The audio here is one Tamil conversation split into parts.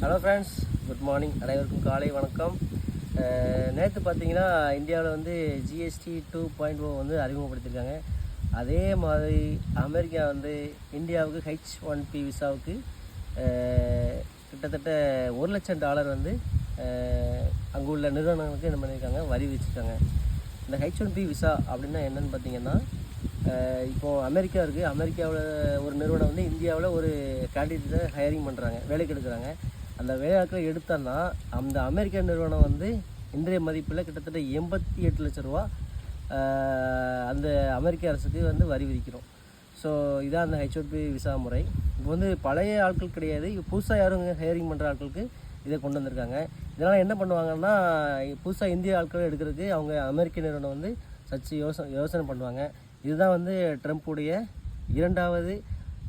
Hello friends, good morning. அனைவருக்கும் காலை வணக்கம். நேற்று பார்த்தீங்கன்னா இந்தியாவில் வந்து ஜிஎஸ்டி 2.0 வந்து அறிமுகப்படுத்தியிருக்காங்க. அதே மாதிரி அமெரிக்கா வந்து இந்தியாவுக்கு H1B விசாவுக்கு கிட்டத்தட்ட $1,00,000 வந்து அங்கே உள்ள நிறுவனங்களுக்கு என்ன பண்ணியிருக்காங்க, வரி விதிச்சிருக்காங்க. இந்த H1B விசா அப்படின்னா என்னென்னு பார்த்தீங்கன்னா, இப்போது அமெரிக்கா இருக்குது. அமெரிக்காவில் ஒரு நிறுவனம் வந்து இந்தியாவில் ஒரு கேண்டிடேட்டை ஹையரிங் பண்ணுறாங்க, வேலைக்கு எடுக்கிறாங்க. அந்த வேலையாட்களை எடுத்தோன்னா அந்த அமெரிக்க நிறுவனம் வந்து இன்றைய மதிப்பில் கிட்டத்தட்ட 88 லட்ச ரூபா அந்த அமெரிக்க அரசுக்கு வந்து வரி விதிக்கிறோம். ஸோ இதான் அந்த H1B விசா முறை. இப்போ வந்து பழைய ஆட்கள் கிடையாது, இப்போ புதுசாக யாரும் ஹையரிங் பண்ணுற ஆட்களுக்கு இதை கொண்டு வந்திருக்காங்க. இதனால் என்ன பண்ணுவாங்கன்னா, புதுசாக இந்திய ஆட்களை எடுக்கிறதுக்கு அவங்க அமெரிக்க நிறுவனம் வந்து யோசனை பண்ணுவாங்க. இதுதான் வந்து ட்ரம்ப்புடைய 2வது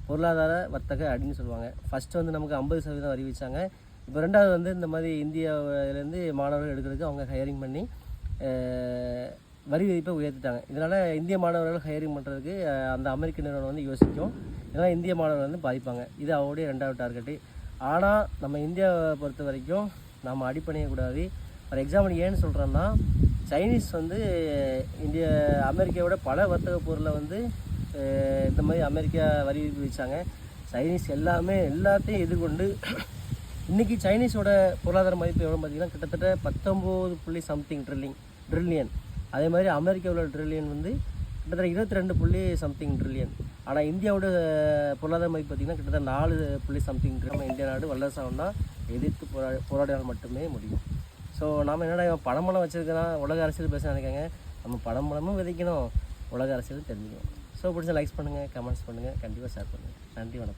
பொருளாதார வர்த்தக அப்படின்னு சொல்லுவாங்க. ஃபஸ்ட்டு வந்து நமக்கு 50% வரி விதிச்சாங்க. இப்போ 2வது வந்து இந்த மாதிரி இந்தியாவிலேருந்து மாணவர்கள் எடுக்கிறதுக்கு அவங்க ஹையரிங் பண்ணி வரி விதிப்பை உயர்த்திட்டாங்க. இதனால் இந்திய மாணவர்கள் ஹையரிங் பண்ணுறதுக்கு அந்த அமெரிக்க நிறுவனம் வந்து யோசிக்கும். இதனால் இந்திய மாணவர்கள் வந்து பாதிப்பாங்க. இது அவருடைய 2வது டார்கெட்டு. ஆனால் நம்ம இந்தியாவை பொறுத்த வரைக்கும் நம்ம அடிப்பணியக்கூடாது. ஃபார் எக்ஸாம்பிள் ஏன்னு சொல்கிறோன்னா, சைனீஸ் வந்து அமெரிக்காவோட பல வர்த்தக பொருளை வந்து இந்த மாதிரி அமெரிக்கா வரி விதிச்சாங்க. சைனீஸ் எல்லாத்தையும் எதிர்கொண்டு இன்றைக்கி சைனீஸோட பொருளாதார மதிப்பு எவ்வளோ பார்த்திங்கன்னா கிட்டத்தட்ட 19 ட்ரில்லியன். அதே மாதிரி அமெரிக்காவோட ட்ரில்லியன் வந்து கிட்டத்தட்ட 22 ட்ரில்லியன். ஆனால் இந்தியாவோட பொருளாதார மதிப்பு பார்த்திங்கன்னா கிட்டத்தட்ட 4 நம்ம இந்தியா நாடு வல்லரசாகனா எதிர்த்து போராடினால் மட்டுமே முடியும். ஸோ நாம் என்னடா பணமெல்லாம் வச்சுருக்கிறோம், உலக அரசியல் பேச நினைக்காங்க. நம்ம பணமும் விதைக்கணும், உலக அரசியலும் தெரிஞ்சுக்கணும். ஸோ பிடிச்ச லைக்ஸ் பண்ணுங்கள், கமெண்ட்ஸ் பண்ணுங்கள், கண்டிப்பாக ஷேர் பண்ணுங்கள். நன்றி, வணக்கம்.